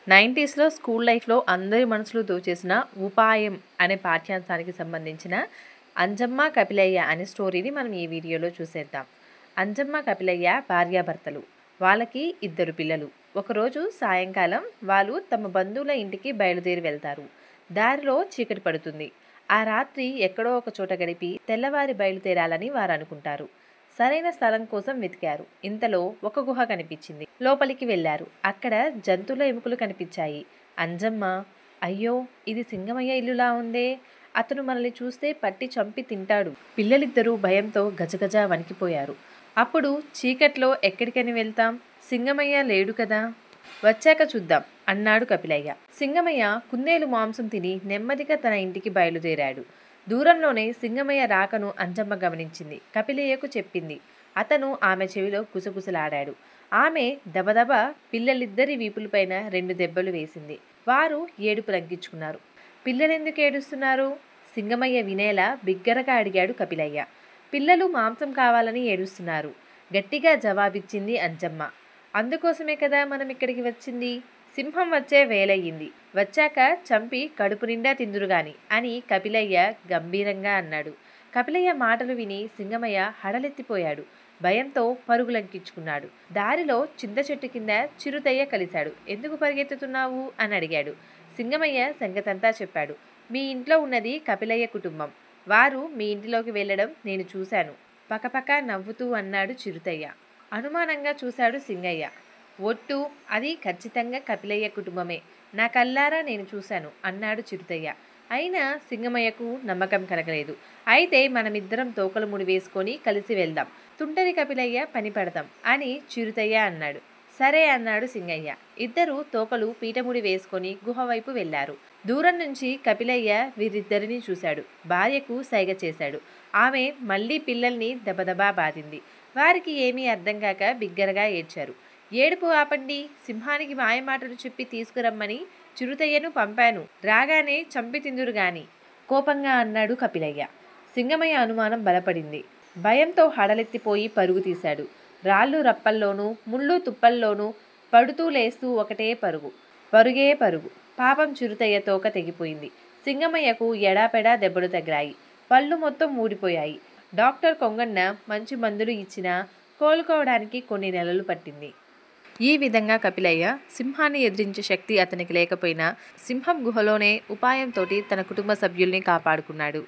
90స్‌లో school లైఫ్‌లో అందరి మనసులు దోచేసిన 'ఉపాయం' అనే పాఠ్యాంశానికి సంబంధించిన 'అంజమ్మ కపిలయ్య' అనే స్టోరీని మనం ఈ వీడియోలో చూసేద్దాం. అంజమ్మ, కపిలయ్య భార్యాభర్తలు. వాళ్ళకి 2 పిల్లలు. ఒకరోజు సాయంకాలం వాళ్ళు తమ బంధువుల ఇంటికి బయలుదేరి వెళ్తారు. దారిలో చీకటి పడుతుంది. ఆ రాత్రి ఎక్కడో ఒక చోట గడిపి తెల్లవారి బయలుదేరాలని వారనుకుంటారు. సరైన స్థలం కోసం వెతికారు. ఇంతలో ఒక గుహ కనిపించింది. లోపలికి వెళ్లారు. అక్కడ జంతువుల ఎముకలు కనిపించాయి. అంజమ్మ, అయ్యో, ఇది సింగమయ్య ఇల్లులా ఉందే. అతను మనల్ని చూస్తే పట్టి చంపి తింటాడు. పిల్లలిద్దరూ భయంతో గజగజ వణికిపోయారు. అప్పుడు చీకట్లో ఎక్కడికని వెళ్తాం? సింగమయ్య లేడు కదా. వచ్చాక చూద్దాం అన్నాడు కపిలయ్య. సింగమయ్య కుందేలు మాంసం తిని నెమ్మదిగా తన ఇంటికి బయలుదేరాడు. దూరంలోనే సింగమయ్య రాకను అంజమ్మ గమనించింది. కపిలయ్యకు చెప్పింది. అతను ఆమె చెవిలో గుసగుసలాడాడు. ఆమె దబదబ పిల్లలిద్దరి వీపులపైన 2 దెబ్బలు వేసింది. వారు ఏడుపు రంకించుకున్నారు. పిల్లలెందుకు ఏడుస్తున్నారు? సింగమయ్య వినేలా బిగ్గరగా అడిగాడు కపిలయ్య. పిల్లలు మాంసం కావాలని ఏడుస్తున్నారు, గట్టిగా జవాబిచ్చింది అంజమ్మ. అందుకోసమే కదా మనం ఇక్కడికి వచ్చింది. సింహం వచ్చే వేలయ్యింది. వచ్చాక చంపి కడుపు నిండా తిందురుగాని అని కపిలయ్య గంభీరంగా అన్నాడు. కపిలయ్య మాటలు విని సింగమయ్య హడలెత్తిపోయాడు. భయంతో పరుగులంకించుకున్నాడు. దారిలో చింత చెట్టు కింద చిరుతయ్య కలిశాడు. ఎందుకు పరిగెత్తుతున్నావు అని అడిగాడు. సింగమయ్య సంగతంతా చెప్పాడు. మీ ఇంట్లో ఉన్నది కపిలయ్య కుటుంబం. వారు మీ ఇంటిలోకి వెళ్ళడం నేను చూశాను. పకపక నవ్వుతూ అన్నాడు చిరుతయ్య. అనుమానంగా చూశాడు సింగయ్య. ఒట్టు, అది ఖచ్చితంగా కపిలయ్య కుటుంబమే. నా కల్లారా నేను చూశాను అన్నాడు చిరుతయ్య. అయినా సింగమయ్యకు నమ్మకం కలగలేదు. అయితే మనమిద్దరం తోకలు ముడి వేసుకొని కలిసి వెళ్దాం. తుంటరి కపిలయ్య పని పడదాం అని చిరుతయ్య అన్నాడు. సరే అన్నాడు సింగయ్య. ఇద్దరూ తోకలు పీటముడి వేసుకొని గుహ వైపు వెళ్లారు. దూరం నుంచి కపిలయ్య వీరిద్దరిని చూశాడు. భార్యకు సైగ చేశాడు. ఆమె మళ్ళీ పిల్లల్ని దబదబా బాధింది. వారికి ఏమీ అర్థం కాక బిగ్గరగా ఏడ్చారు. ఏడుపు ఆపండి, సింహానికి మాయమాటలు చెప్పి తీసుకురమ్మని చిరుతయ్యను పంపాను. రాగానే చంపి తిందురుగాని కోపంగా అన్నాడు కపిలయ్య. సింగమయ్య అనుమానం బలపడింది. భయంతో హడలెత్తిపోయి పరుగు తీశాడు. రాళ్ళు రప్పల్లోనూ ముళ్ళు తుప్పల్లోనూ పడుతూ లేస్తూ ఒకటే పరుగు. పరుగే పరుగు. పాపం చిరుతయ్య తోక తెగిపోయింది. సింగమయ్యకు ఎడాపెడా దెబ్బలు తగిలాయి. పళ్ళు మొత్తం ఊడిపోయాయి. డాక్టర్ కొంగన్న మంచి మందులు ఇచ్చినా కోలుకోవడానికి కొన్ని నెలలు పట్టింది. ఈ విధంగా కపిలయ్య సింహాన్ని ఎదిరించే శక్తి అతనికి లేకపోయినా సింహం గుహలోనే ఉపాయంతోటి తన కుటుంబ సభ్యుల్ని కాపాడుకున్నాడు.